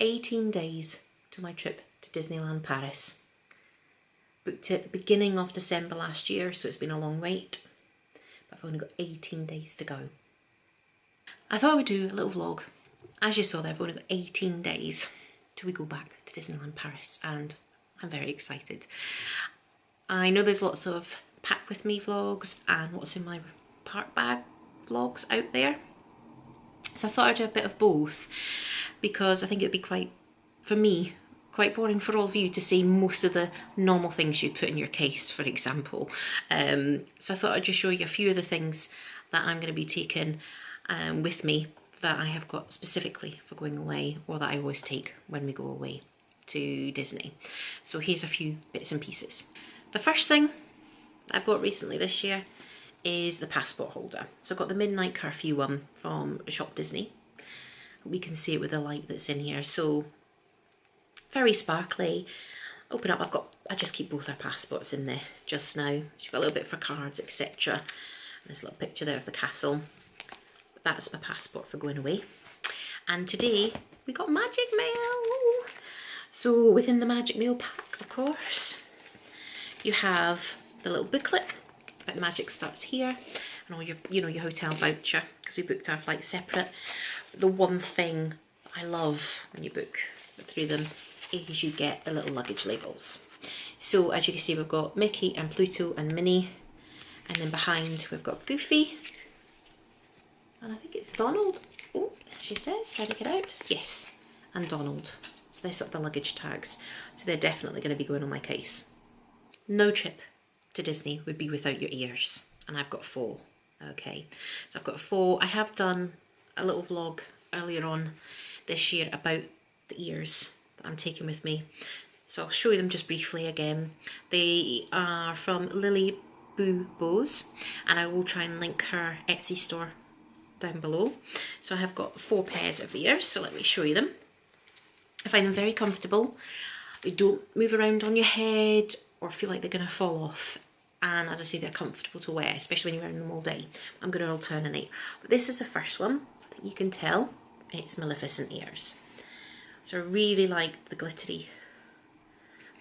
18 days to my trip to Disneyland Paris. Booked it at the beginning of December last year, so it's been a long wait. But I've only got 18 days to go. I thought I would do a little vlog. As you saw there, I've only got 18 days till we go back to Disneyland Paris, and I'm very excited. I know there's lots of pack with me vlogs and what's in my park bag vlogs out there. So I thought I'd do a bit of both, because I think it'd be quite, for me, quite boring for all of you to see most of the normal things you put in your case, for example. So I thought I'd just show you a few of the things that I'm going to be taking with me that I have got specifically for going away, or that I always take when we go away to Disney. So here's a few bits and pieces. The first thing I bought recently this year is the passport holder. So I've got the midnight curfew one from Shop Disney. We can see it with the light that's in here. So very sparkly. Open up, I just keep both our passports in there just now. So you've got a little bit for cards, etc. There's a little picture there of the castle. But that's my passport for going away. And today we got Magic Mail. So within the Magic Mail pack, of course, you have the little booklet about Magic Starts Here, and all your, your hotel voucher, because we booked our flight separate. The one thing I love when you book through them is you get the little luggage labels. So as you can see, we've got Mickey and Pluto and Minnie, and then behind we've got Goofy, and I think it's Donald. Oh, she says, trying to get out. Yes, and Donald. So they're sort of the luggage tags. So they're definitely going to be going on my case. No trip to Disney would be without your ears, and I've got 4. Okay, so I've got 4. I have done a little vlog earlier on this year about the ears that I'm taking with me, so I'll show you them just briefly again. They are from Lily Boo Bows, and I will try and link her Etsy store down below. So I have got 4 pairs of ears, so let me show you them. I find them very comfortable. They don't move around on your head or feel like they're going to fall off, and as I say, they're comfortable to wear, especially when you're wearing them all day. I'm going to alternate, but this is the first one. I think you can tell it's Maleficent ears. So I really like the glittery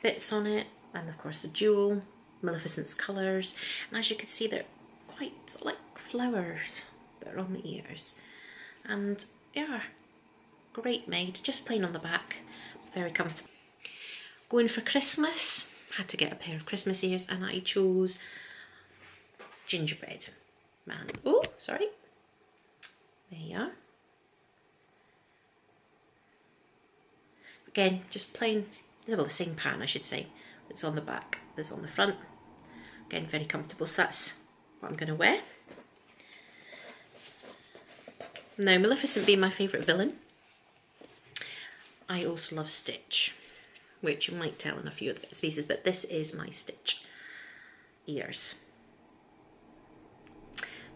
bits on it, and of course the jewel, Maleficent's colours, and as you can see, they're quite sort of like flowers that are on the ears, and yeah, great made, just plain on the back, very comfortable. Going for Christmas, had to get a pair of Christmas ears, and I chose gingerbread man. Oh, sorry. There you are. Again, just plain, well, the same pattern I should say. It's on the back, there's on the front. Again, very comfortable, so that's what I'm going to wear. Now, Maleficent being my favourite villain, I also love Stitch, which you might tell in a few of the pieces, but this is my Stitch ears.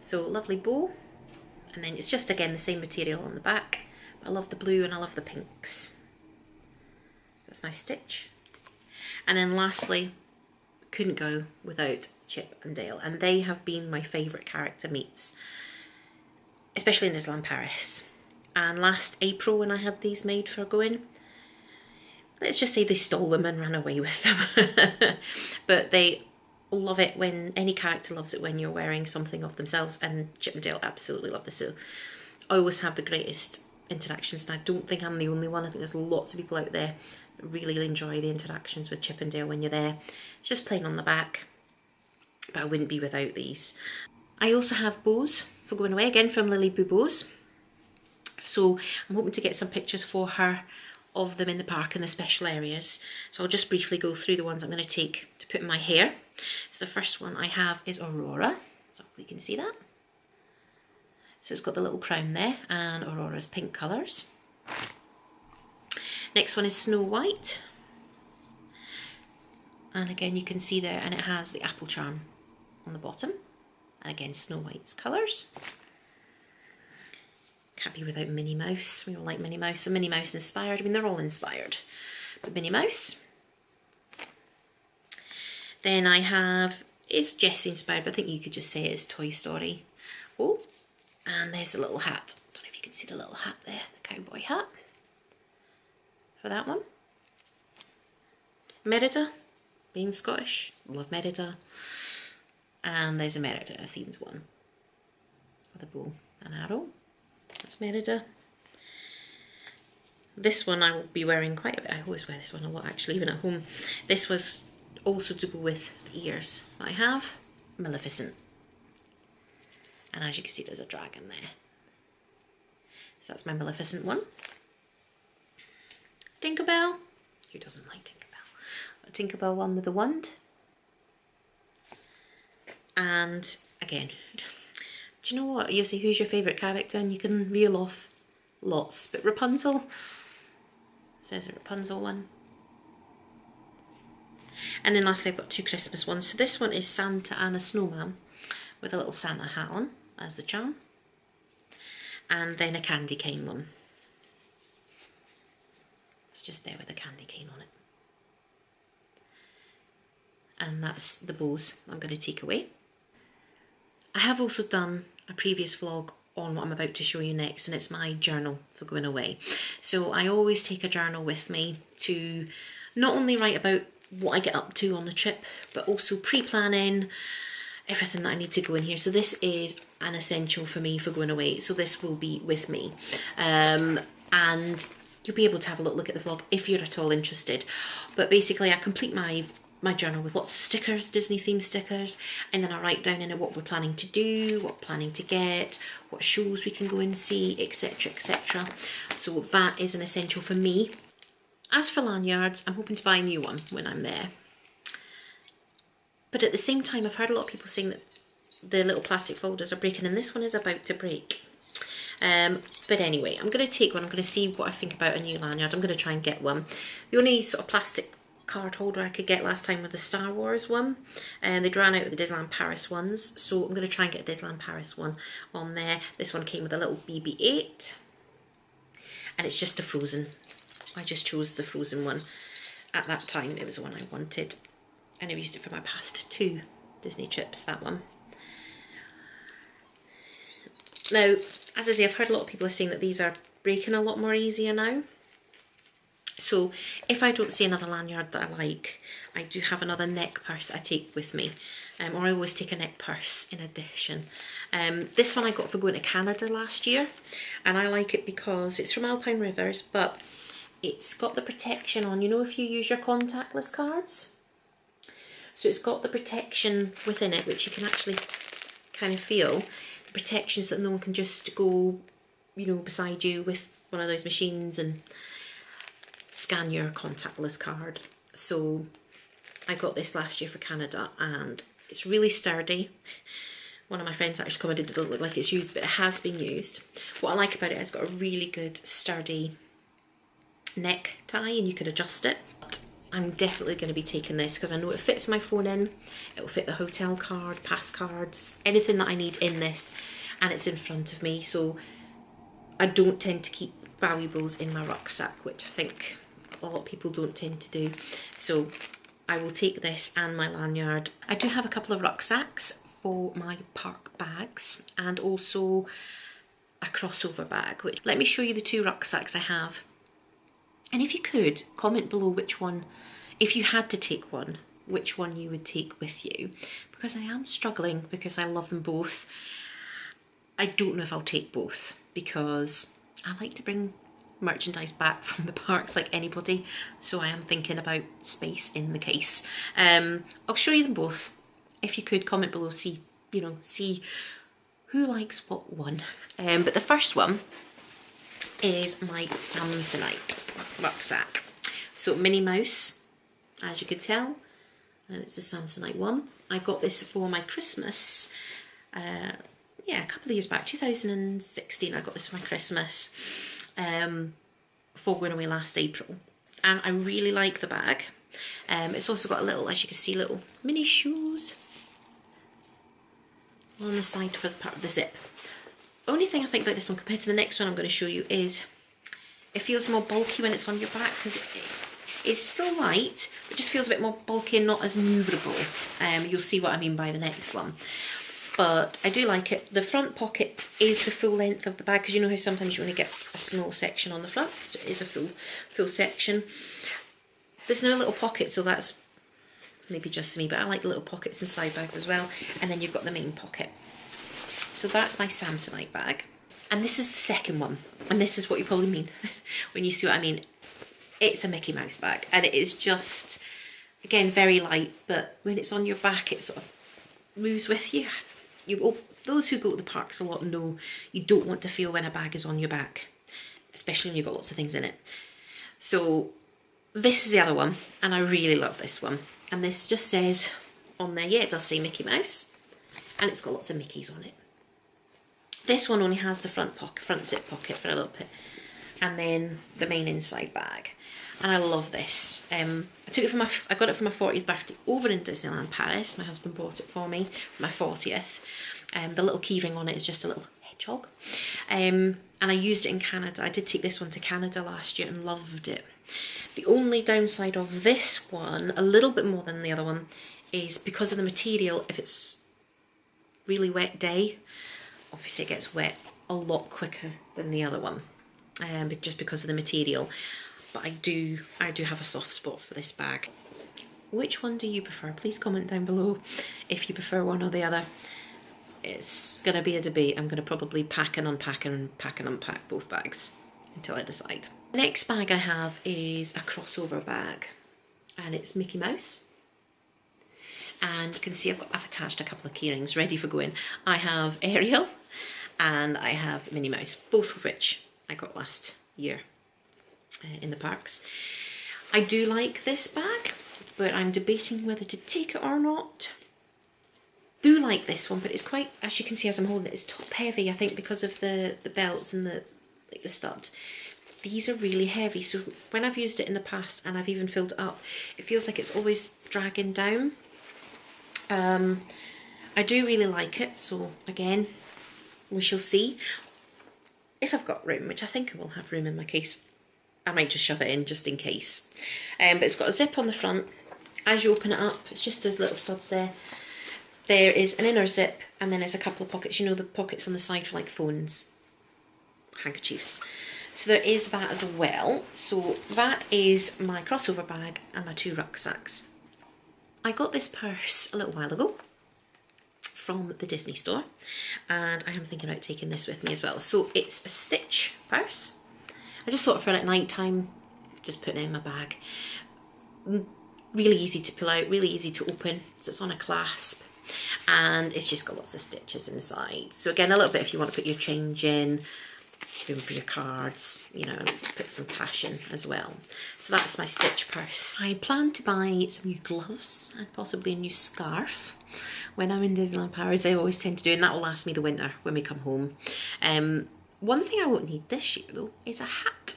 So lovely bow, and then it's just again the same material on the back. I love the blue and I love the pinks. That's my Stitch. And then lastly, couldn't go without Chip and Dale, and they have been my favourite character meets, especially in Disneyland Paris. And last April when I had these made for going, let's just say they stole them and ran away with them. But they love it when, any character loves it when you're wearing something of themselves, and Chip and Dale absolutely love this. So I always have the greatest interactions, and I don't think I'm the only one. I think there's lots of people out there that really enjoy the interactions with Chip and Dale when you're there. It's just plain on the back, but I wouldn't be without these. I also have bows for going away, again from Lily Boo Bows. So I'm hoping to get some pictures for her of them in the park in the special areas. So I'll just briefly go through the ones I'm going to take to put in my hair. So the first one I have is Aurora. So hopefully you can see that. So it's got the little crown there, and Aurora's pink colours. Next one is Snow White. And again you can see there, and it has the apple charm on the bottom. And again, Snow White's colours. Can't be without Minnie Mouse. We all like Minnie Mouse. So Minnie Mouse inspired. I mean, they're all inspired. But Minnie Mouse. Then I have, it's Jessie inspired, but I think you could just say it's Toy Story. Oh, and there's a little hat. I don't know if you can see the little hat there, the cowboy hat. for that one. Merida, being Scottish, love Merida. And there's a Merida themed one with a bow and arrow. That's Merida. This one I will be wearing quite a bit. I always wear this one a lot actually, even at home. This was also to go with the ears that I have. Maleficent. And as you can see, there's a dragon there. So that's my Maleficent one. Tinkerbell. Who doesn't like Tinkerbell? A Tinkerbell one with a wand. And again, do you know what? You say, who's your favourite character? And you can reel off lots. But Rapunzel, says a Rapunzel one. And then lastly, I've got two Christmas ones. So this one is Santa and a snowman with a little Santa hat on as the charm. And then a candy cane one. It's just there with a candy cane on it. And that's the bows I'm going to take away. I have also done a previous vlog on what I'm about to show you next, and it's my journal for going away. So I always take a journal with me to not only write about what I get up to on the trip, but also pre-planning everything that I need to go in here. So this is an essential for me for going away, so this will be with me. And you'll be able to have a look at the vlog if you're at all interested. But basically I complete my journal with lots of stickers, Disney themed stickers, and then I write down in it what we're planning to do, what we're planning to get, what shows we can go and see, etc, etc. So that is an essential for me. As for lanyards, I'm hoping to buy a new one when I'm there. But at the same time, I've heard a lot of people saying that the little plastic folders are breaking, and this one is about to break. But anyway, I'm going to take one. I'm going to see what I think about a new lanyard. I'm going to try and get one. The only sort of plastic card holder I could get last time with the Star Wars one, and they'd ran out with the Disneyland Paris ones, so I'm going to try and get a Disneyland Paris one on there. This one came with a little BB-8, and it's just a Frozen. I just chose the Frozen one. At that time, it was the one I wanted, and I used it for my past 2 Disney trips, that one. Now, as I say, I've heard a lot of people are saying that these are breaking a lot more easier now. So if I don't see another lanyard that I like, I do have another neck purse I take with me, or I always take a neck purse in addition. This one I got for going to Canada last year, and I like it because it's from Alpine Rivers, but it's got the protection on, you know, if you use your contactless cards. So it's got the protection within it, which you can actually kind of feel, the protection so that no one can just go, you know, beside you with one of those machines and scan your contactless card. So I got this last year for Canada, and it's really sturdy. One of my friends actually commented it doesn't look like it's used, but it has been used. What I like about it is it's got a really good sturdy neck tie, and you can adjust it. But I'm definitely going to be taking this because I know it fits my phone in, it will fit the hotel card, pass cards, anything that I need in this, and it's in front of me. So I don't tend to keep valuables in my rucksack, which I think a lot of people don't tend to do. So I will take this and my lanyard. I do have a couple of rucksacks for my park bags and also a crossover bag, which let me show you the 2 rucksacks I have. And if you could, comment below which one, if you had to take one, which one you would take with you, because I am struggling because I love them both. I don't know if I'll take both because I like to bring merchandise back from the parks like anybody, so I am thinking about space in the case. I'll show you them both. If you could, comment below, see who likes what one. But the first one is my Samsonite rucksack. So Minnie Mouse, as you could tell, and it's a Samsonite one. I got this for my Christmas, yeah, a couple of years back, 2016, I got this for my Christmas, for going away last April. And I really like the bag. It's also got a little, as you can see, little mini shoes on the side for the part of the zip. Only thing I think about this one compared to the next one I'm going to show you is it feels more bulky when it's on your back, because it's still light, but just feels a bit more bulky and not as manoeuvrable. You'll see what I mean by the next one. but I do like it. The front pocket is the full length of the bag, because you know how sometimes you only get a small section on the front, so it is a full section. There's no little pocket, so that's maybe just me, but I like little pockets and side bags as well. And then you've got the main pocket. So that's my Samsonite bag. And this is the second one. And this is what you probably mean when you see what I mean. It's a Mickey Mouse bag, and it is just, again, very light, but when it's on your back, it sort of moves with you. Those who go to the parks a lot know you don't want to feel when a bag is on your back, especially when you've got lots of things in it. So this is the other one, and I really love this one. And this just says on there, yeah, it does say Mickey Mouse, and it's got lots of Mickeys on it. This one only has the front zip pocket for a little bit, and then the main inside bag. And I love this. I got it for my 40th birthday over in Disneyland Paris. My husband bought it for me for my 40th. The little key ring on it is just a little hedgehog. And I used it in Canada. I did take this one to Canada last year and loved it. The only downside of this one, a little bit more than the other one, is because of the material. If it's really wet day, obviously it gets wet a lot quicker than the other one, just because of the material. But I do have a soft spot for this bag. Which one do you prefer? Please comment down below if you prefer one or the other. It's gonna be a debate. I'm gonna probably pack and unpack and pack and unpack both bags until I decide. The next bag I have is a crossover bag, and it's Mickey Mouse. And you can see I've attached a couple of key rings ready for going. I have Ariel and I have Minnie Mouse, both of which I got last year in the parks. I do like this bag, but I'm debating whether to take it or not. Do like this one, but it's quite, as you can see as I'm holding it, it's top heavy, I think, because of the belts and the stud. These are really heavy, so when I've used it in the past and I've even filled it up, it feels like it's always dragging down. I do really like it, so again, we shall see. If I've got room, which I think I will have room in my case, I might just shove it in just in case. But it's got a zip on the front. As you open it up, it's just those little studs there. There is an inner zip, and then there's a couple of pockets. You know, the pockets on the side for like phones, handkerchiefs. So there is that as well. So that is my crossover bag and my 2 rucksacks. I got this purse a little while ago from the Disney store, and I am thinking about taking this with me as well. So it's a Stitch purse. I just thought for at night time, just putting it in my bag. Really easy to pull out, really easy to open. So it's on a clasp, and it's just got lots of stitches inside. So again, a little bit if you want to put your change in, room for your cards, you know, put some cash in as well. So that's my Stitch purse. I plan to buy some new gloves and possibly a new scarf when I'm in Disneyland Paris. I always tend to do, and that will last me the winter when we come home. One thing I won't need this year though is a hat.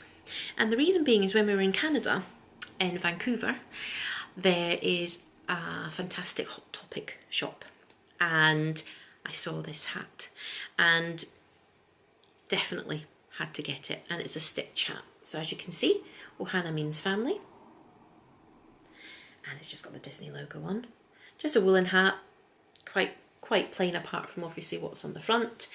And the reason being is when we were in Canada, in Vancouver, there is a fantastic Hot Topic shop, and I saw this hat and definitely had to get it, and it's a Stitch hat. So as you can see, Ohana means family, and it's just got the Disney logo on. Just a woolen hat, quite plain apart from obviously what's on the front.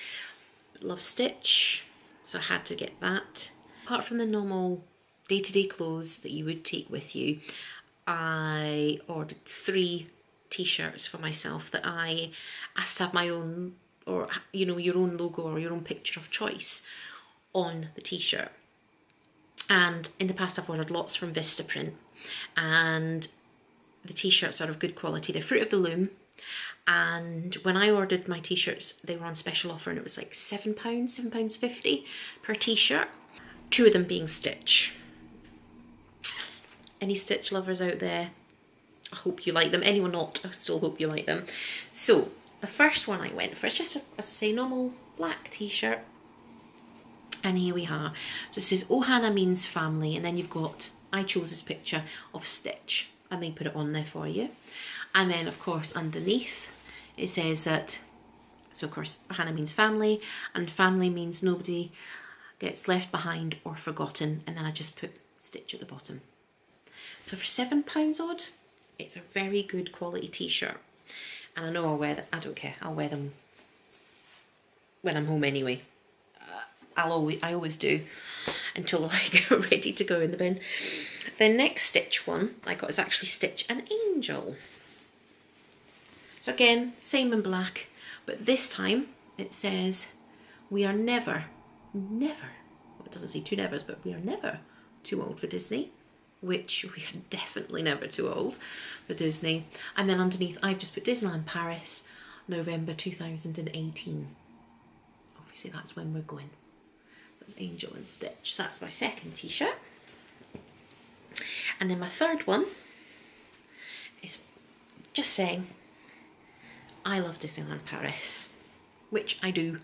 Love Stitch, so I had to get that. Apart from the normal day-to-day clothes that you would take with you, I ordered 3 t-shirts for myself that I asked to have my own, or you know, your own logo or your own picture of choice on the t-shirt. And in the past I've ordered lots from Vistaprint, and the t-shirts are of good quality. They're Fruit of the Loom, and when I ordered my t-shirts they were on special offer, and it was like £7.50 per t-shirt. 2 of them being Stitch. Any Stitch lovers out there, I hope you like them. Anyone not, I still hope you like them. So the first one I went for is just, as I say, normal black t-shirt. And here we are. So it says Ohana means family, and then you've got, I chose this picture of Stitch, and they put it on there for you. And then of course underneath it says that, so of course Ohana means family, and family means nobody gets left behind or forgotten, and then I just put Stitch at the bottom. So for £7 odd, it's a very good quality t-shirt. And I know I'll wear them, I don't care, I'll wear them when I'm home anyway. I always do until I get ready to go in the bin. The next Stitch one I got is actually Stitch an Angel. So again, same in black, but this time it says, we are never, well, it doesn't say two nevers, but we are never too old for Disney, which we are definitely never too old for Disney. And then underneath I've just put Disneyland Paris, November 2018. Obviously that's when we're going. That's Angel and Stitch. So that's my second t-shirt. And then my third one is just saying, I love Disneyland Paris, which I do.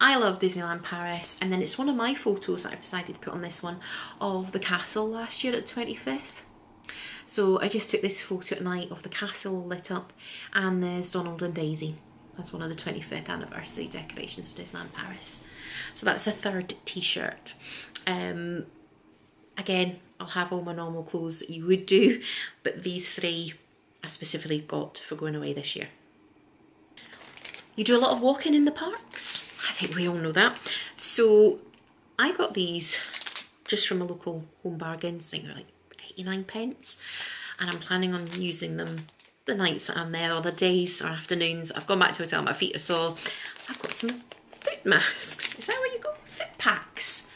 I love Disneyland Paris, and then it's one of my photos that I've decided to put on this one of the castle last year at the 25th. So I just took this photo at night of the castle lit up, and there's Donald and Daisy. That's one of the 25th anniversary decorations of Disneyland Paris. So that's the third t-shirt. Again, I'll have all my normal clothes that you would do, but these three I specifically got for going away this year. You do a lot of walking in the parks. I think we all know that. So I got these just from a local Home Bargains. I think they're like 89 pence. And I'm planning on using them the nights that I'm there, or the days or afternoons. I've gone back to the hotel, my feet are sore. I've got some foot masks. Is that what you got? Foot packs.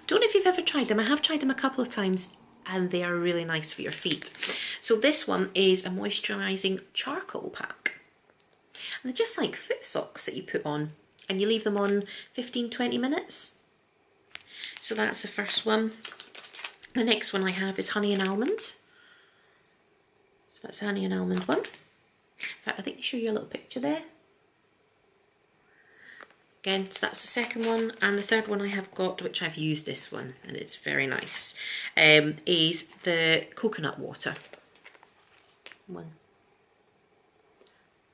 Don't know if you've ever tried them. I have tried them a couple of times and they are really nice for your feet. So this one is a moisturising charcoal pack. And they're just like foot socks that you put on and you leave them on 15-20 minutes. So that's the first one. The next one I have is honey and almond. So that's the honey and almond one. In fact, I think they show you a little picture there. Again, so that's the second one. And the third one I have got, which I've used this one, and it's very nice, is the coconut water one.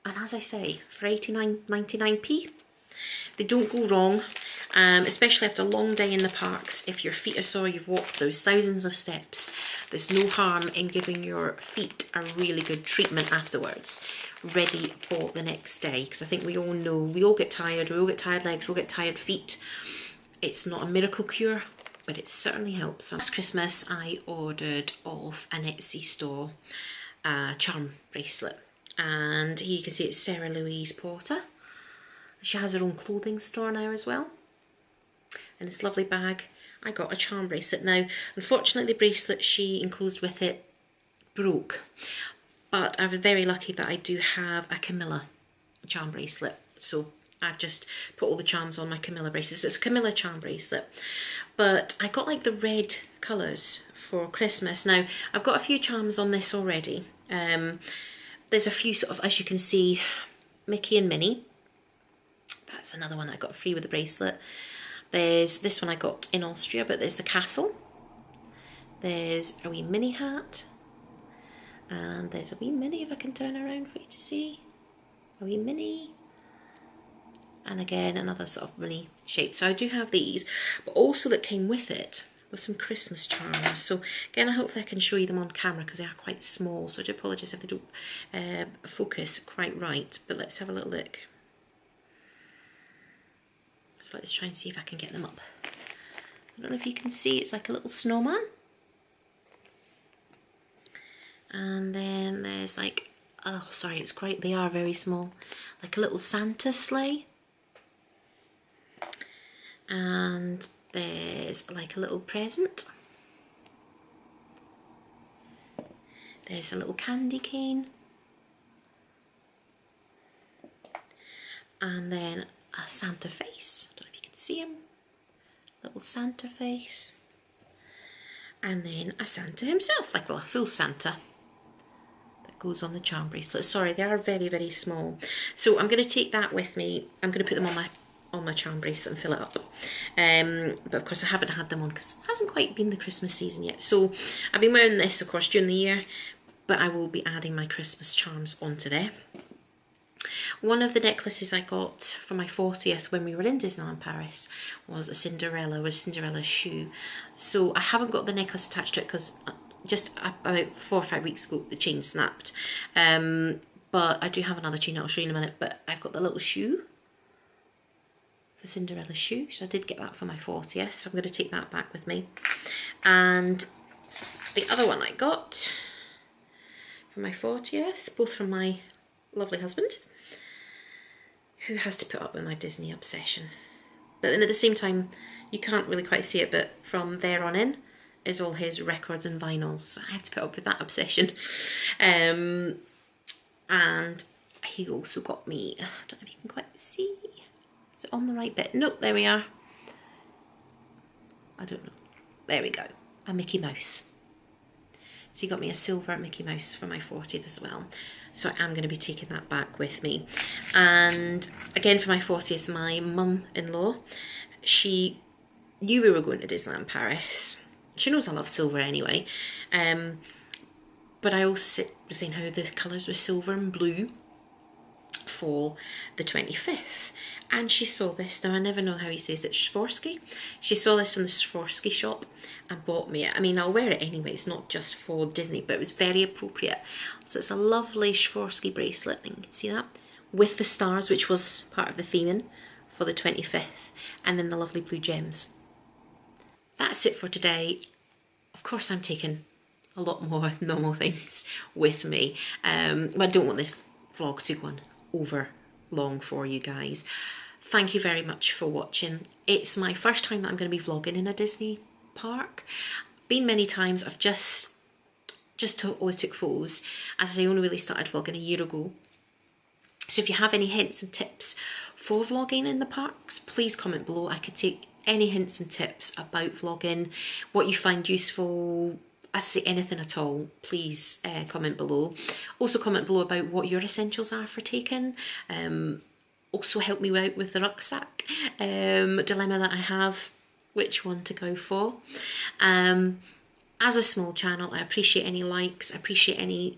And as I say, for 99p, they don't go wrong, especially after a long day in the parks. If your feet are sore, you've walked those thousands of steps, there's no harm in giving your feet a really good treatment afterwards, ready for the next day. Because I think we all know, we all get tired legs, we all get tired feet. It's not a miracle cure, but it certainly helps. So last Christmas, I ordered off an Etsy store a charm bracelet. And here you can see it's Sarah Louise Porter. She has her own clothing store now as well. And this lovely bag. I got a charm bracelet. Now, unfortunately the bracelet she enclosed with it broke. But I was very lucky that I do have a Camilla charm bracelet. So I've just put all the charms on my Camilla bracelet. So it's a Camilla charm bracelet. But I got like the red colours for Christmas. Now, I've got a few charms on this already. There's a few sort of, as you can see, Mickey and Minnie. That's another one I got free with the bracelet. There's this one I got in Austria, but there's the castle. There's a wee Minnie hat. And there's a wee Minnie, if I can turn around for you to see. A wee Minnie. And again, another sort of Minnie shape. So I do have these, but also that came with it with some Christmas charms. So again, hopefully I can show you them on camera because they are quite small, so I do apologise if they don't focus quite right, but let's have a little look. So let's try and see if I can get them up. I don't know if you can see, it's like a little snowman. And then there's like, oh sorry, it's quite, they are very small, like a little Santa sleigh. And there's like a little present. There's a little candy cane. And then a Santa face. I don't know if you can see him. Little Santa face. And then a Santa himself, like, well, a full Santa that goes on the charm bracelet. Sorry, they are very, very small. So I'm going to take that with me. I'm going to put them on my charm bracelet and fill it up. But of course I haven't had them on because it hasn't quite been the Christmas season yet. So I've been wearing this of course during the year, but I will be adding my Christmas charms onto there. One of the necklaces I got for my 40th when we were in Disneyland Paris was a Cinderella's shoe. So I haven't got the necklace attached to it because just about 4 or 5 weeks ago the chain snapped. But I do have another chain I'll show you in a minute, but I've got the little shoe the Cinderella shoe. So I did get that for my 40th, so I'm going to take that back with me. And the other one I got for my 40th, both from my lovely husband, who has to put up with my Disney obsession. But then at the same time, you can't really quite see it, but from there on in is all his records and vinyls. So I have to put up with that obsession. And he also got me, I don't know if you can quite see, is it on the right bit? Nope, there we are. I don't know. There we go. A Mickey Mouse. So he got me a silver Mickey Mouse for my 40th as well. So I am going to be taking that back with me. And again for my 40th, my mum-in-law, she knew we were going to Disneyland Paris. She knows I love silver anyway. But I also was saying how the colours were silver and blue for the 25th. And she saw this, now I never know how he says it, Swarovski. She saw this from the Swarovski shop and bought me it. I mean, I'll wear it anyway, it's not just for Disney, but it was very appropriate. So it's a lovely Swarovski bracelet, and you can see that, with the stars, which was part of the theming for the 25th, and then the lovely blue gems. That's it for today. Of course I'm taking a lot more normal things with me. But I don't want this vlog to go on over long for you guys. Thank you very much for watching. It's my first time that I'm going to be vlogging in a Disney park. Been many times. I've just always took photos. As I say, I only really started vlogging a year ago. So if you have any hints and tips for vlogging in the parks, please comment below. I could take any hints and tips about vlogging, what you find useful. I say anything at all, please comment below. Also comment below about what your essentials are for taking. Also help me out with the rucksack dilemma that I have, which one to go for. As a small channel, I appreciate any likes, I appreciate any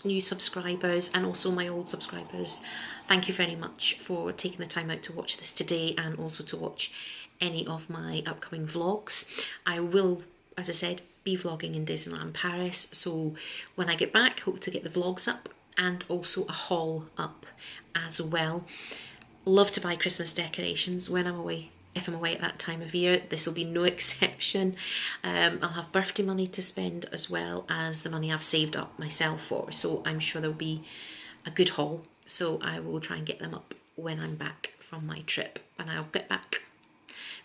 new subscribers, and also my old subscribers. Thank you very much for taking the time out to watch this today, and also to watch any of my upcoming vlogs. I will, as I said, be vlogging in Disneyland Paris, so when I get back, hope to get the vlogs up and also a haul up as well. Love to buy Christmas decorations when I'm away. If I'm away at that time of year, this will be no exception. I'll have birthday money to spend as well as the money I've saved up myself for, so I'm sure there'll be a good haul. So I will try and get them up when I'm back from my trip, and I'll get back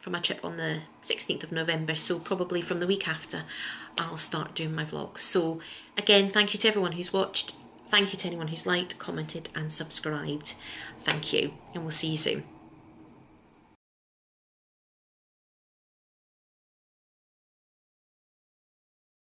from my trip on the 16th of November, so probably from the week after I'll start doing my vlogs. So again, thank you to everyone who's watched, thank you to anyone who's liked, commented and subscribed. Thank you, and we'll see you soon.